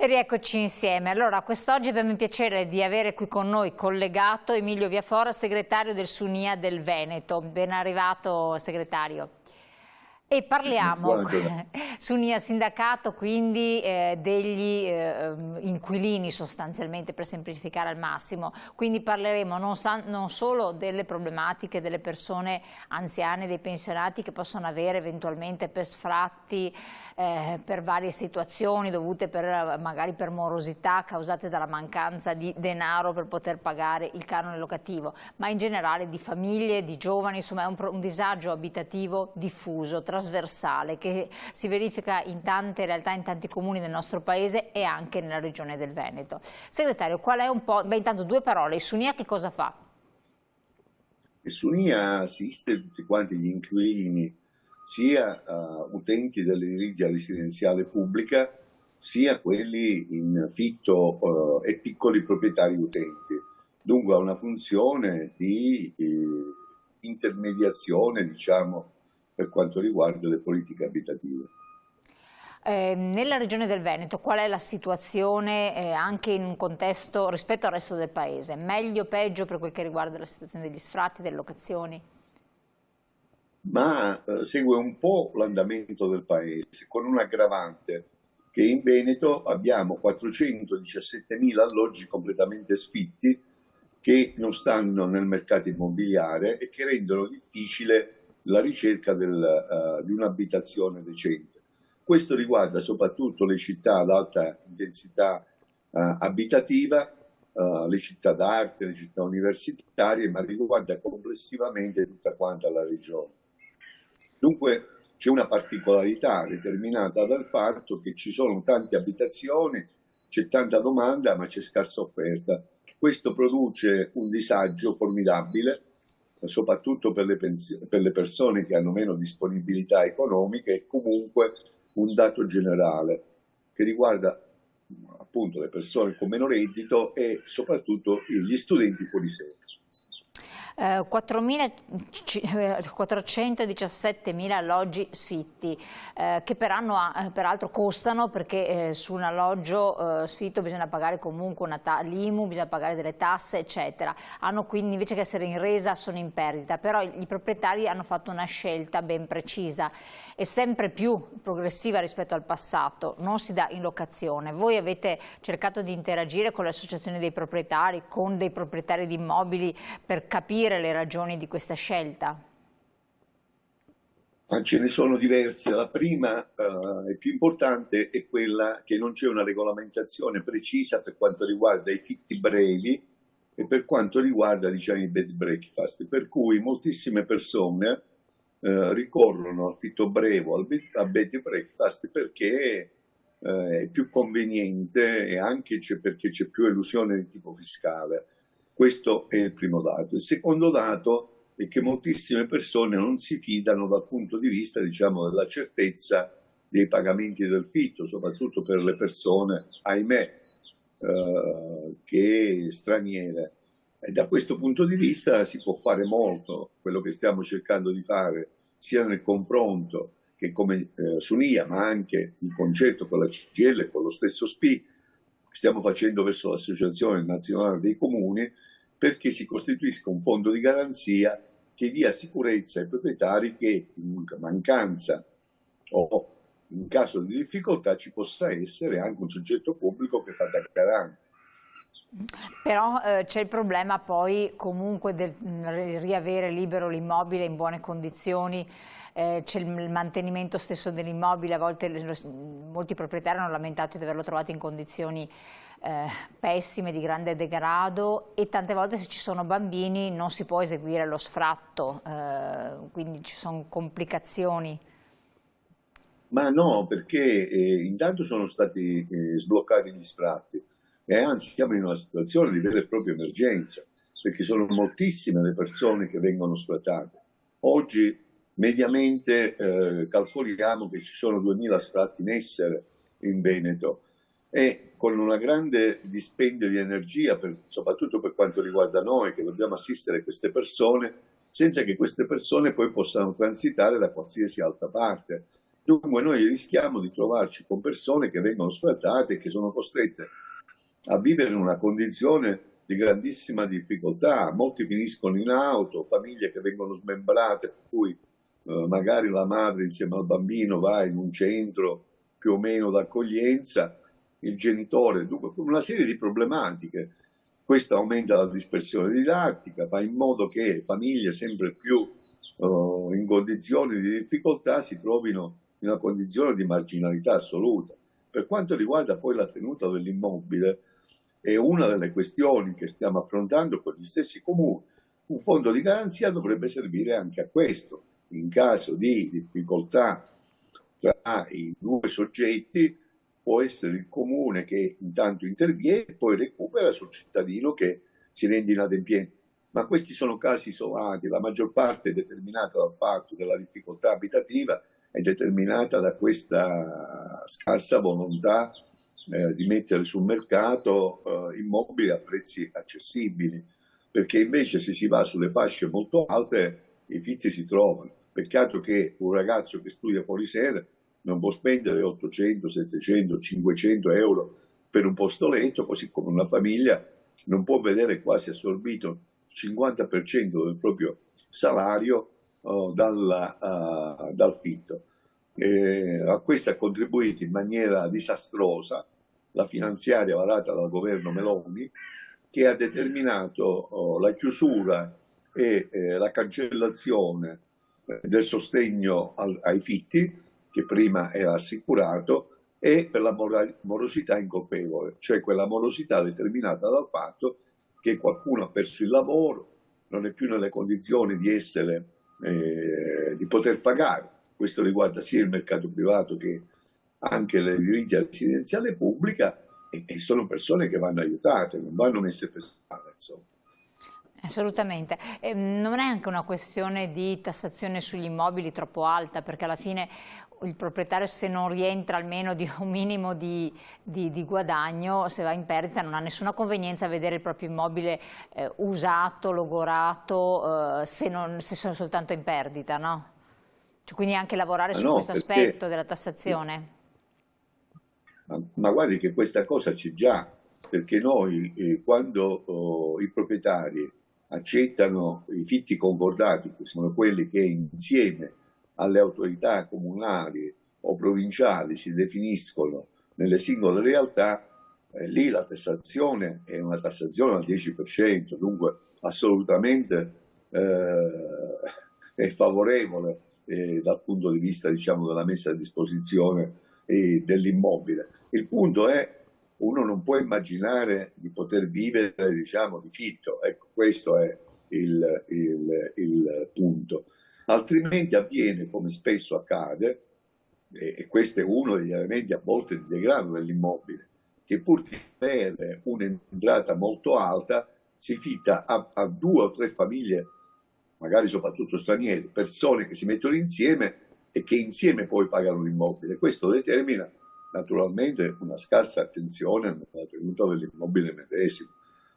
E rieccoci insieme. Allora, quest'oggi abbiamo il piacere di avere qui con noi collegato Emilio Viafora, segretario del Sunia del Veneto. Ben arrivato, segretario. E parliamo, Sunia sindacato, quindi degli inquilini sostanzialmente, per semplificare al massimo. Quindi parleremo non solo delle problematiche delle persone anziane, dei pensionati che possono avere eventualmente per sfratti, per varie situazioni dovute magari per morosità causate dalla mancanza di denaro per poter pagare il canone locativo, ma in generale di famiglie, di giovani, insomma è un disagio abitativo diffuso, trasversale, che si verifica in tante realtà, in tanti comuni del nostro paese e anche nella regione del Veneto. Segretario, qual è un po', intanto due parole, il Sunia che cosa fa? Il Sunia assiste tutti quanti gli inquilini, sia utenti dell'edilizia residenziale pubblica, sia quelli in affitto e piccoli proprietari utenti. Dunque ha una funzione di intermediazione, diciamo, per quanto riguarda le politiche abitative. Nella regione del Veneto qual è la situazione anche in un contesto rispetto al resto del paese? Meglio o peggio per quel che riguarda la situazione degli sfratti, delle locazioni? Ma segue un po' l'andamento del paese, con un aggravante che in Veneto abbiamo 417.000 alloggi completamente sfitti che non stanno nel mercato immobiliare e che rendono difficile la ricerca di un'abitazione decente. Questo riguarda soprattutto le città ad alta intensità abitativa, le città d'arte, le città universitarie, ma riguarda complessivamente tutta quanta la regione. Dunque c'è una particolarità determinata dal fatto che ci sono tante abitazioni, c'è tanta domanda ma c'è scarsa offerta. Questo produce un disagio formidabile, soprattutto per le persone che hanno meno disponibilità economiche e comunque un dato generale che riguarda appunto le persone con meno reddito e soprattutto gli studenti fuori sede. 417.000 alloggi sfitti che peraltro costano perché su un alloggio sfitto bisogna pagare comunque l'IMU, bisogna pagare delle tasse eccetera, hanno quindi invece che essere in resa sono in perdita, però i proprietari hanno fatto una scelta ben precisa e sempre più progressiva rispetto al passato, non si dà in locazione. Voi avete cercato di interagire con le associazioni dei proprietari, con dei proprietari di immobili per capire le ragioni di questa scelta? Ce ne sono diverse. La prima e più importante è quella che non c'è una regolamentazione precisa per quanto riguarda i fitti brevi e per quanto riguarda, diciamo, i bed breakfast, per cui moltissime persone ricorrono al fitto breve, al bed breakfast perché è più conveniente e anche perché c'è più elusione di tipo fiscale. Questo è il primo dato. Il secondo dato è che moltissime persone non si fidano dal punto di vista, diciamo, della certezza dei pagamenti del fitto, soprattutto per le persone, ahimè, che straniere. E da questo punto di vista si può fare molto, quello che stiamo cercando di fare, sia nel confronto che come Sunia, ma anche in concerto con la CGIL e con lo stesso SPI, stiamo facendo verso l'Associazione Nazionale dei Comuni, perché si costituisca un fondo di garanzia che dia sicurezza ai proprietari che in mancanza o in caso di difficoltà ci possa essere anche un soggetto pubblico che fa da garante. Però c'è il problema poi comunque del riavere libero l'immobile in buone condizioni, c'è il mantenimento stesso dell'immobile, a volte molti proprietari hanno lamentato di averlo trovato in condizioni pessime, di grande degrado e tante volte se ci sono bambini non si può eseguire lo sfratto, quindi ci sono complicazioni. Ma no, perché intanto sono stati sbloccati gli sfratti e anzi siamo in una situazione di vera e propria emergenza, perché sono moltissime le persone che vengono sfrattate. Oggi mediamente calcoliamo che ci sono 2.000 sfratti in essere in Veneto e con un grande dispendio di energia, soprattutto per quanto riguarda noi che dobbiamo assistere queste persone, senza che queste persone poi possano transitare da qualsiasi altra parte. Dunque noi rischiamo di trovarci con persone che vengono sfrattate e che sono costrette a vivere in una condizione di grandissima difficoltà. Molti finiscono in auto, famiglie che vengono smembrate, per cui magari la madre insieme al bambino va in un centro più o meno d'accoglienza, il genitore, dunque una serie di problematiche. Questo aumenta la dispersione didattica, fa in modo che famiglie sempre più in condizioni di difficoltà si trovino in una condizione di marginalità assoluta. Per quanto riguarda poi la tenuta dell'immobile, è una delle questioni che stiamo affrontando con gli stessi comuni. Un fondo di garanzia dovrebbe servire anche a questo. In caso di difficoltà tra i due soggetti, può essere il comune che intanto interviene e poi recupera sul cittadino che si rende inadempiente. Ma questi sono casi isolati, la maggior parte è determinata dal fatto che la difficoltà abitativa è determinata da questa scarsa volontà di mettere sul mercato immobili a prezzi accessibili, perché invece se si va sulle fasce molto alte i fitti si trovano. Peccato che un ragazzo che studia fuori sede non può spendere 800, 700, 500 euro per un posto letto, così come una famiglia non può vedere quasi assorbito il 50% del proprio salario dal fitto. A questo ha contribuito in maniera disastrosa la finanziaria varata dal governo Meloni, che ha determinato la chiusura e la cancellazione del sostegno ai fitti, che prima era assicurato, e per la morosità incolpevole, cioè quella morosità determinata dal fatto che qualcuno ha perso il lavoro, non è più nelle condizioni di di poter pagare. Questo riguarda sia il mercato privato che anche l'edilizia residenziale pubblica, e sono persone che vanno aiutate, non vanno messe per strada, insomma. Assolutamente. Non è anche una questione di tassazione sugli immobili troppo alta, perché alla fine il proprietario, se non rientra almeno di un minimo di guadagno, se va in perdita non ha nessuna convenienza a vedere il proprio immobile usato, logorato, se sono soltanto in perdita, no? Cioè, quindi anche lavorare su No, questo aspetto della tassazione. Ma guardi che questa cosa c'è già, perché noi quando i proprietari accettano i fitti concordati, che sono quelli che insieme alle autorità comunali o provinciali si definiscono nelle singole realtà, lì la tassazione è una tassazione al 10%, dunque assolutamente è favorevole dal punto di vista, diciamo, della messa a disposizione dell'immobile. Il punto è, uno non può immaginare di poter vivere, diciamo, di fitto, ecco, questo è il punto. Altrimenti avviene, come spesso accade, e questo è uno degli elementi a volte di degrado dell'immobile, che pur di avere un'entrata molto alta si fitta a 2 o 3 famiglie, magari soprattutto straniere, persone che si mettono insieme e che insieme poi pagano l'immobile. Questo determina naturalmente una scarsa attenzione alla tenuta dell'immobile medesimo.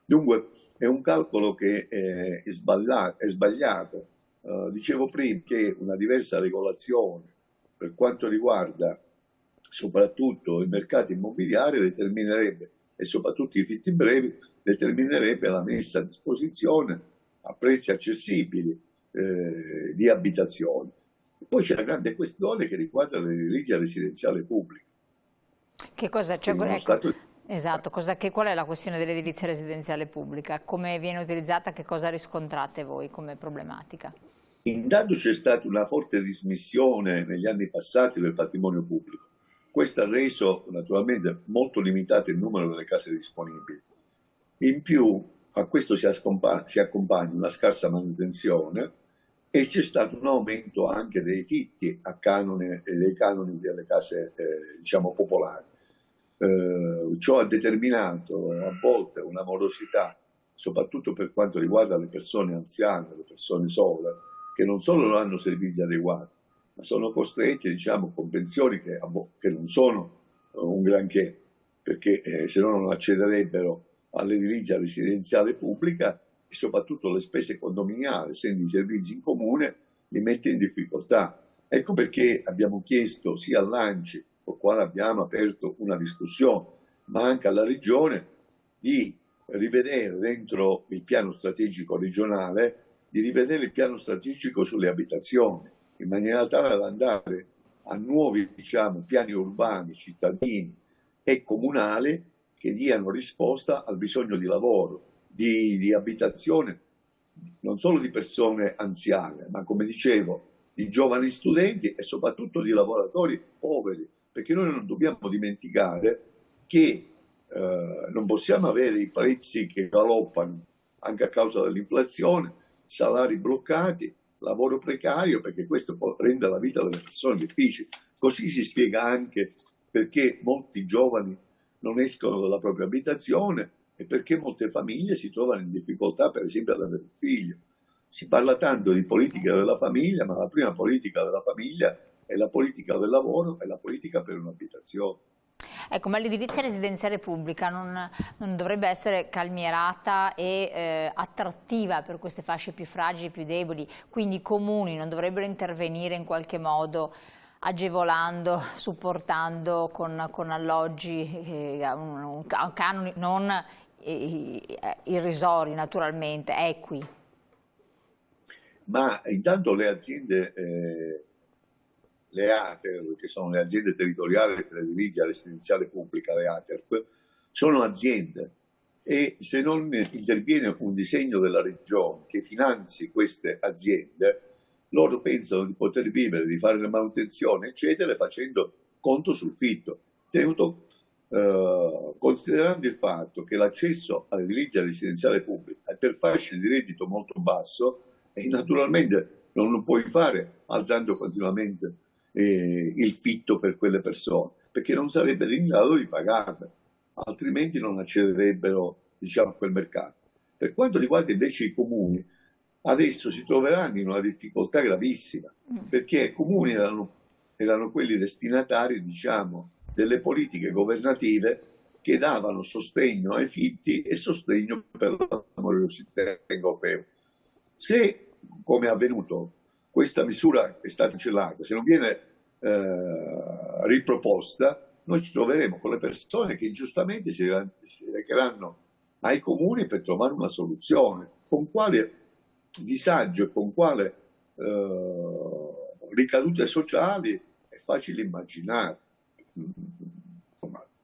Dunque è un calcolo che è sbagliato. Dicevo prima che una diversa regolazione per quanto riguarda soprattutto il mercato immobiliare determinerebbe, e soprattutto i fitti brevi, determinerebbe la messa a disposizione a prezzi accessibili di abitazioni. Poi c'è la grande questione che riguarda l'edilizia residenziale pubblica. Che cosa c'è? Ecco, esatto, qual è la questione dell'edilizia residenziale pubblica? Come viene utilizzata? Che cosa riscontrate voi come problematica? Intanto c'è stata una forte dismissione negli anni passati del patrimonio pubblico. Questo ha reso naturalmente molto limitato il numero delle case disponibili. In più a questo si accompagna una scarsa manutenzione e c'è stato un aumento anche dei fitti a canone e dei canoni delle case diciamo popolari. Ciò ha determinato a volte una morosità, soprattutto per quanto riguarda le persone anziane, le persone sole, che non solo non hanno servizi adeguati, ma sono costrette, diciamo, con pensioni che non sono un granché, perché se no non accederebbero all'edilizia residenziale pubblica, e soprattutto le spese condominiali, essendo i servizi in comune, li mette in difficoltà. Ecco perché abbiamo chiesto sia all'ANCI, con il quale abbiamo aperto una discussione, ma anche alla Regione, di rivedere dentro il piano strategico regionale, di rivedere il piano strategico sulle abitazioni, in maniera tale da andare a nuovi, diciamo, piani urbani, cittadini e comunali che diano risposta al bisogno di lavoro, di abitazione, non solo di persone anziane, ma come dicevo, di giovani studenti e soprattutto di lavoratori poveri, perché noi non dobbiamo dimenticare che non possiamo avere i prezzi che galoppano anche a causa dell'inflazione, salari bloccati, lavoro precario, perché questo rende la vita delle persone difficile. Così si spiega anche perché molti giovani non escono dalla propria abitazione e perché molte famiglie si trovano in difficoltà, per esempio, ad avere un figlio. Si parla tanto di politica della famiglia, ma la prima politica della famiglia è la politica del lavoro e la politica per un'abitazione. Ecco, ma l'edilizia residenziale pubblica non dovrebbe essere calmierata e attrattiva per queste fasce più fragili, più deboli, quindi i comuni non dovrebbero intervenire in qualche modo agevolando, supportando con alloggi, canoni non irrisori naturalmente, equi? Ma intanto le aziende, le ATER, che sono le aziende territoriali per l'edilizia residenziale pubblica, le ATERP, sono aziende e se non interviene un disegno della regione che finanzi queste aziende, loro pensano di poter vivere, di fare la manutenzione, eccetera, facendo conto sul fitto, considerando il fatto che l'accesso all'edilizia residenziale pubblica è per fasce di reddito molto basso e naturalmente non lo puoi fare alzando continuamente il fitto per quelle persone, perché non sarebbero in grado di pagarle, altrimenti non accederebbero, diciamo, a quel mercato. Per quanto riguarda invece i comuni, adesso si troveranno in una difficoltà gravissima, perché i comuni erano quelli destinatari, diciamo, delle politiche governative che davano sostegno ai fitti e sostegno per la morosità europea. Se, come è avvenuto, questa misura è stata cancellata, se non viene riproposta, noi ci troveremo con le persone che giustamente si recheranno ai comuni per trovare una soluzione. Con quale disagio e con quale ricadute sociali è facile immaginare.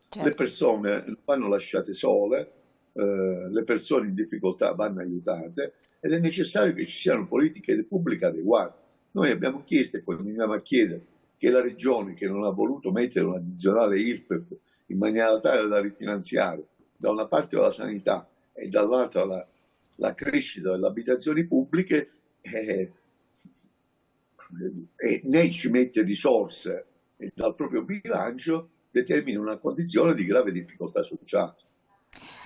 Certo. Le persone vanno lasciate sole, le persone in difficoltà vanno aiutate ed è necessario che ci siano politiche pubbliche adeguate. Noi abbiamo chiesto e continuiamo a chiedere che la Regione, che non ha voluto mettere un'addizionale IRPEF in maniera tale da rifinanziare da una parte la sanità e dall'altra la crescita delle abitazioni pubbliche, né ci mette risorse e dal proprio bilancio determina una condizione di grave difficoltà sociale.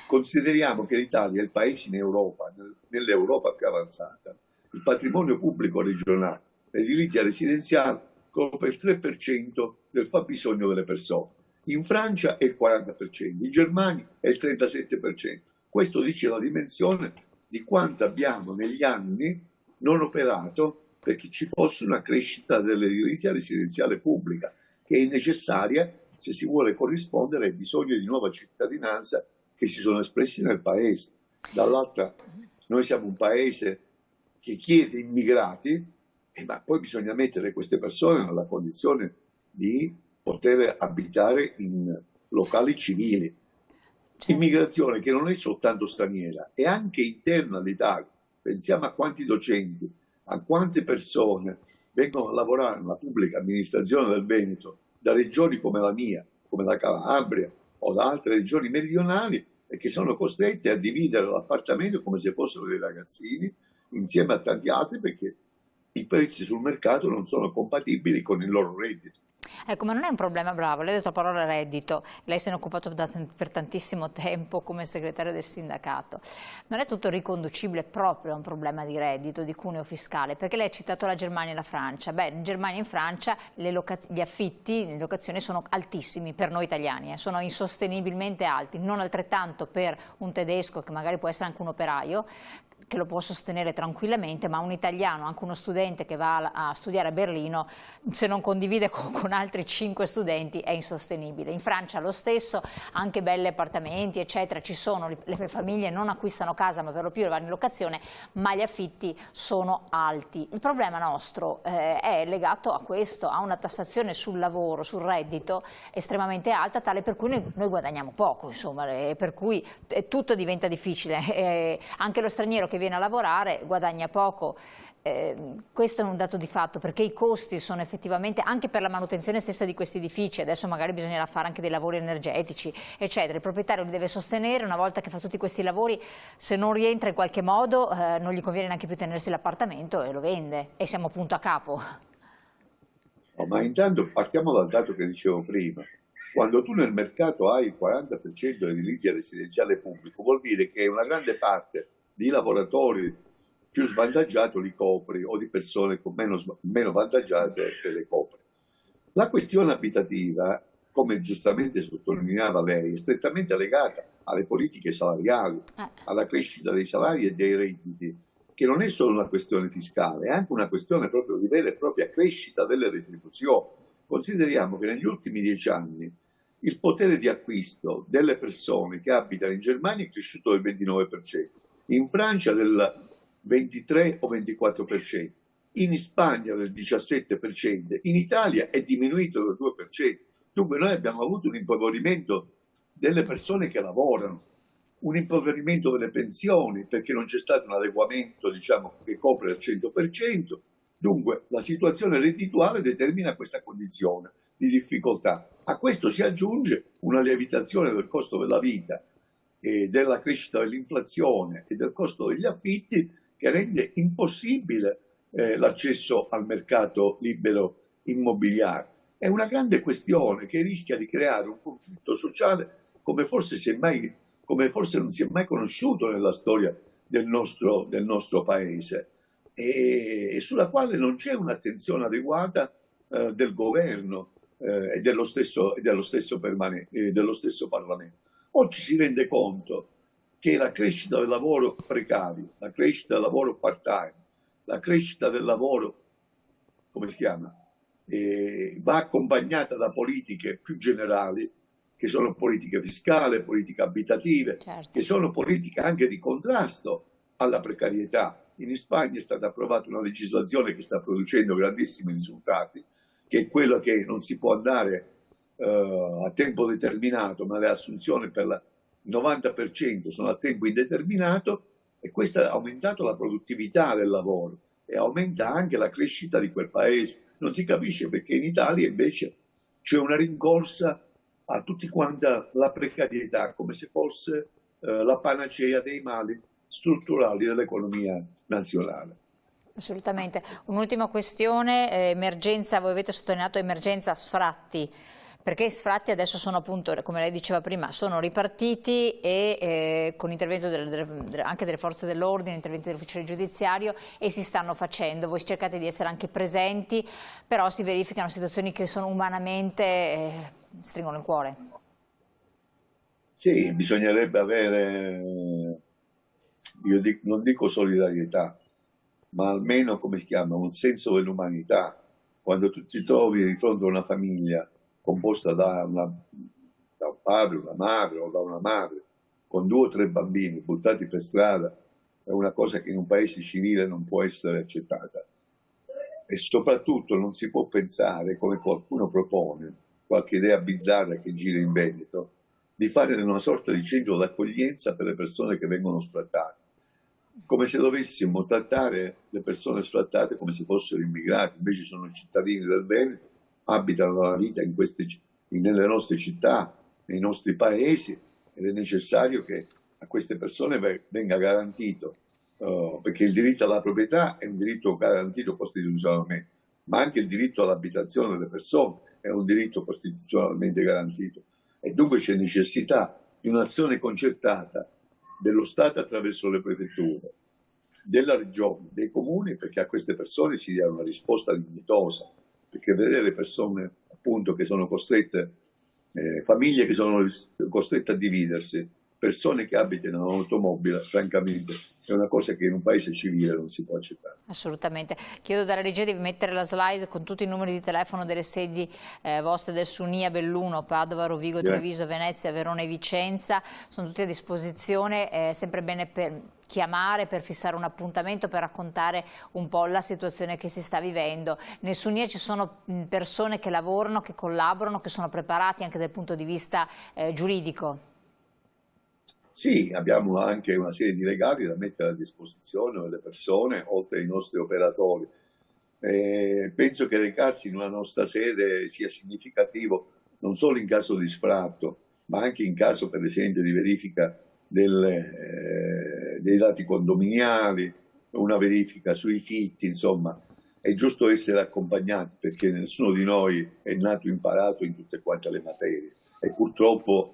Consideriamo che l'Italia è il paese in Europa, nell'Europa più avanzata, il patrimonio pubblico regionale, l'edilizia residenziale copre il 3% del fabbisogno delle persone. In Francia è il 40%, in Germania è il 37%. Questo dice la dimensione di quanto abbiamo negli anni non operato perché ci fosse una crescita dell'edilizia residenziale pubblica, che è necessaria se si vuole corrispondere ai bisogni di nuova cittadinanza che si sono espressi nel paese. Dall'altra, noi siamo un paese che chiede immigrati, ma poi bisogna mettere queste persone nella condizione di poter abitare in locali civili. Immigrazione che non è soltanto straniera, è anche interna all'Italia. Pensiamo a quanti docenti, a quante persone vengono a lavorare nella pubblica amministrazione del Veneto da regioni come la mia, come la Calabria o da altre regioni meridionali e che sono costrette a dividere l'appartamento come se fossero dei ragazzini insieme a tanti altri perché i prezzi sul mercato non sono compatibili con il loro reddito. Ecco, ma non è un problema, bravo, lei ha detto la parola reddito, lei se ne è occupato per tantissimo tempo come segretario del sindacato. Non è tutto riconducibile proprio a un problema di reddito, di cuneo fiscale, perché lei ha citato la Germania e la Francia. Beh, in Germania e in Francia gli affitti, le locazioni sono altissimi per noi italiani, sono insostenibilmente alti, non altrettanto per un tedesco che magari può essere anche un operaio, che lo può sostenere tranquillamente, ma un italiano, anche uno studente che va a studiare a Berlino, se non condivide con altri 5 studenti è insostenibile. In Francia lo stesso, anche belli appartamenti eccetera, ci sono, le famiglie non acquistano casa ma per lo più vanno in locazione, ma gli affitti sono alti. Il problema nostro è legato a questo, a una tassazione sul lavoro, sul reddito estremamente alta, tale per cui noi guadagniamo poco, insomma, per cui tutto diventa difficile, anche lo straniero che viene a lavorare guadagna poco. Questo è un dato di fatto, perché i costi sono effettivamente, anche per la manutenzione stessa di questi edifici, adesso magari bisognerà fare anche dei lavori energetici eccetera, il proprietario li deve sostenere, una volta che fa tutti questi lavori, se non rientra in qualche modo non gli conviene neanche più tenersi l'appartamento e lo vende, e siamo punto a capo. No, ma intanto partiamo dal dato che dicevo prima. Quando tu nel mercato hai il 40% di edilizia residenziale pubblico, vuol dire che una grande parte di lavoratori più svantaggiati li copri, o di persone meno vantaggiate le copri. La questione abitativa, come giustamente sottolineava lei, è strettamente legata alle politiche salariali, alla crescita dei salari e dei redditi, che non è solo una questione fiscale, è anche una questione proprio di vera e propria crescita delle retribuzioni. Consideriamo che negli ultimi 10 anni il potere di acquisto delle persone che abitano in Germania è cresciuto del 29%, in Francia del 23 o 24%, in Spagna del 17%, in Italia è diminuito del 2%. Dunque noi abbiamo avuto un impoverimento delle persone che lavorano, un impoverimento delle pensioni perché non c'è stato un adeguamento, diciamo, che copre al 100%. Dunque la situazione reddituale determina questa condizione di difficoltà. A questo si aggiunge una lievitazione del costo della vita e della crescita dell'inflazione e del costo degli affitti, che rende impossibile l'accesso al mercato libero immobiliare. È una grande questione che rischia di creare un conflitto sociale come forse non si è mai conosciuto nella storia del nostro paese, e sulla quale non c'è un'attenzione adeguata del governo e dello stesso Parlamento. Oggi si rende conto che la crescita del lavoro precario, la crescita del lavoro part-time, la crescita del lavoro, come si chiama, va accompagnata da politiche più generali, che sono politiche fiscali, politiche abitative, certo, che sono politiche anche di contrasto alla precarietà. In Spagna è stata approvata una legislazione che sta producendo grandissimi risultati, che è quella che non si può andare a tempo determinato, ma le assunzioni per il 90% sono a tempo indeterminato, e questo ha aumentato la produttività del lavoro e aumenta anche la crescita di quel paese. Non si capisce perché in Italia invece c'è una rincorsa a tutti quanta la precarietà, come se fosse la panacea dei mali strutturali dell'economia nazionale. Assolutamente. Un'ultima questione, emergenza, voi avete sottolineato emergenza sfratti, perché sfratti adesso sono appunto, come lei diceva prima, sono ripartiti e con l'intervento anche delle forze dell'ordine, interventi dell'ufficiale giudiziario, e si stanno facendo. Voi cercate di essere anche presenti, però si verificano situazioni che sono umanamente stringono il cuore. Sì, bisognerebbe avere, non dico solidarietà, ma almeno, come si chiama, un senso dell'umanità. Quando tu ti trovi di fronte a una famiglia composta da un padre, una madre o da una madre, con 2 o 3 bambini buttati per strada, è una cosa che in un paese civile non può essere accettata. E soprattutto non si può pensare, come qualcuno propone, qualche idea bizzarra che gira in Veneto, di fare una sorta di centro d'accoglienza per le persone che vengono sfrattate, come se dovessimo trattare le persone sfrattate come se fossero immigrati. Invece sono cittadini del Veneto, abitano la vita nelle nostre città, nei nostri paesi, ed è necessario che a queste persone venga garantito, perché il diritto alla proprietà è un diritto garantito costituzionalmente, ma anche il diritto all'abitazione delle persone è un diritto costituzionalmente garantito, e dunque c'è necessità di un'azione concertata dello Stato attraverso le prefetture, della regione, dei comuni, perché a queste persone si dia una risposta dignitosa, perché vedere persone appunto che sono costrette, famiglie che sono costrette a dividersi, persone che abitano in automobile, francamente è una cosa che in un paese civile non si può accettare. Assolutamente. Chiedo dalla regia di mettere la slide con tutti i numeri di telefono delle sedi vostre del Sunia, Belluno, Padova, Rovigo, Treviso, Venezia, Verona e Vicenza. Sono tutti a disposizione, è sempre bene per chiamare, per fissare un appuntamento, per raccontare un po' la situazione che si sta vivendo. Nel Sunia ci sono persone che lavorano, che collaborano, che sono preparati anche dal punto di vista giuridico. Sì, abbiamo anche una serie di legali da mettere a disposizione delle persone, oltre ai nostri operatori. Penso che recarsi in una nostra sede sia significativo non solo in caso di sfratto, ma anche in caso, per esempio, di verifica dei dati condominiali, una verifica sui fitti, insomma. È giusto essere accompagnati perché nessuno di noi è nato imparato in tutte quante le materie e purtroppo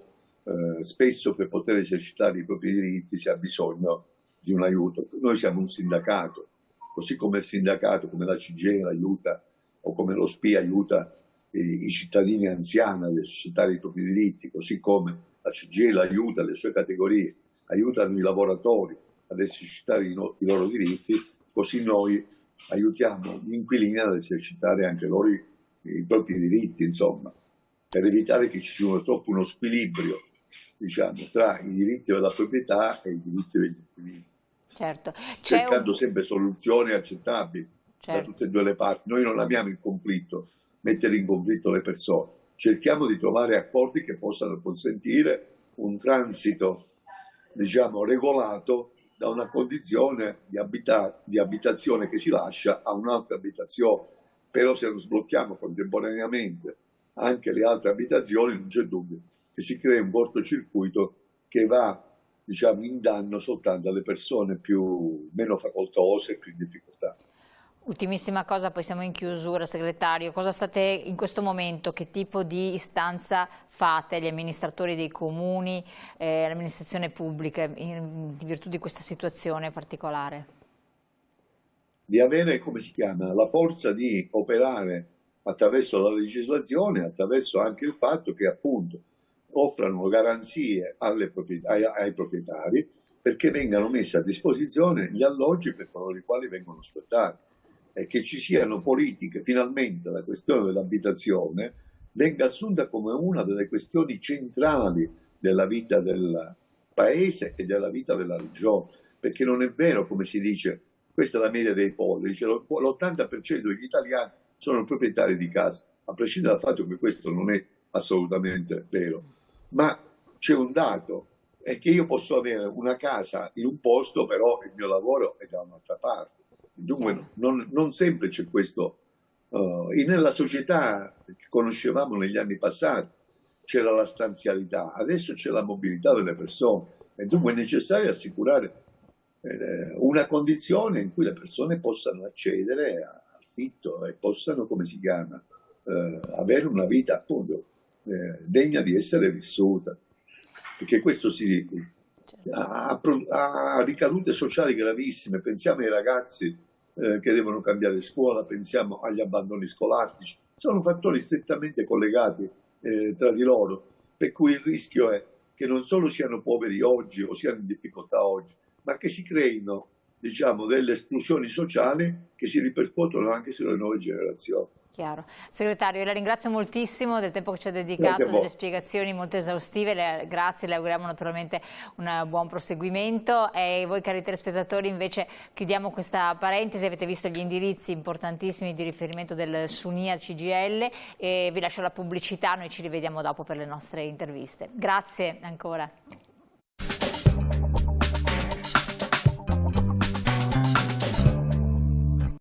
spesso per poter esercitare i propri diritti si ha bisogno di un aiuto. Noi siamo un sindacato, così come il sindacato, come la CGIL aiuta o come lo SPI aiuta i cittadini anziani ad esercitare i propri diritti, così come la CGIL aiuta le sue categorie, aiutano i lavoratori ad esercitare i loro diritti, così noi aiutiamo gli inquilini ad esercitare anche loro i propri diritti, insomma, per evitare che ci sia troppo uno squilibrio, diciamo, tra i diritti della proprietà e i diritti degli inquilini. Certo. Cercando sempre soluzioni accettabili da tutte e due le parti. Noi non amiamo il conflitto, mettere in conflitto le persone. Cerchiamo di trovare accordi che possano consentire un transito, diciamo, regolato da una condizione di abitazione che si lascia a un'altra abitazione. Però se non sblocchiamo contemporaneamente anche le altre abitazioni non c'è dubbio che si crea un cortocircuito che va, diciamo, in danno soltanto alle persone meno facoltose e più in difficoltà. Ultimissima cosa, poi siamo in chiusura, segretario. Cosa state in questo momento, che tipo di istanza fate agli amministratori dei comuni, all'amministrazione pubblica, in virtù di questa situazione particolare? Di avere, come si chiama, la forza di operare attraverso la legislazione, attraverso anche il fatto che appunto offrano garanzie ai proprietari perché vengano messi a disposizione gli alloggi per coloro i quali vengono sfruttati e che ci siano politiche, finalmente la questione dell'abitazione venga assunta come una delle questioni centrali della vita del paese e della vita della regione, perché non è vero come si dice, questa è la media dei polli, dice l'80% degli italiani sono proprietari di casa, a prescindere dal fatto che questo non è assolutamente vero. Ma c'è un dato, è che io posso avere una casa in un posto, però il mio lavoro è da un'altra parte. Dunque non sempre c'è questo. Nella società che conoscevamo negli anni passati c'era la stanzialità, adesso c'è la mobilità delle persone e dunque è necessario assicurare una condizione in cui le persone possano accedere all'affitto e possano, come si chiama, avere una vita appunto degna di essere vissuta, perché questo ha ricadute sociali gravissime. Pensiamo ai ragazzi che devono cambiare scuola, pensiamo agli abbandoni scolastici, sono fattori strettamente collegati tra di loro, per cui il rischio è che non solo siano poveri oggi o siano in difficoltà oggi, ma che si creino, diciamo, delle esclusioni sociali che si ripercuotono anche sulle nuove generazioni. Chiaro. Segretario, la ringrazio moltissimo del tempo che ci ha dedicato, delle spiegazioni molto esaustive, grazie, le auguriamo naturalmente un buon proseguimento e voi cari telespettatori invece chiudiamo questa parentesi, avete visto gli indirizzi importantissimi di riferimento del Sunia CGIL e vi lascio la pubblicità, noi ci rivediamo dopo per le nostre interviste. Grazie ancora.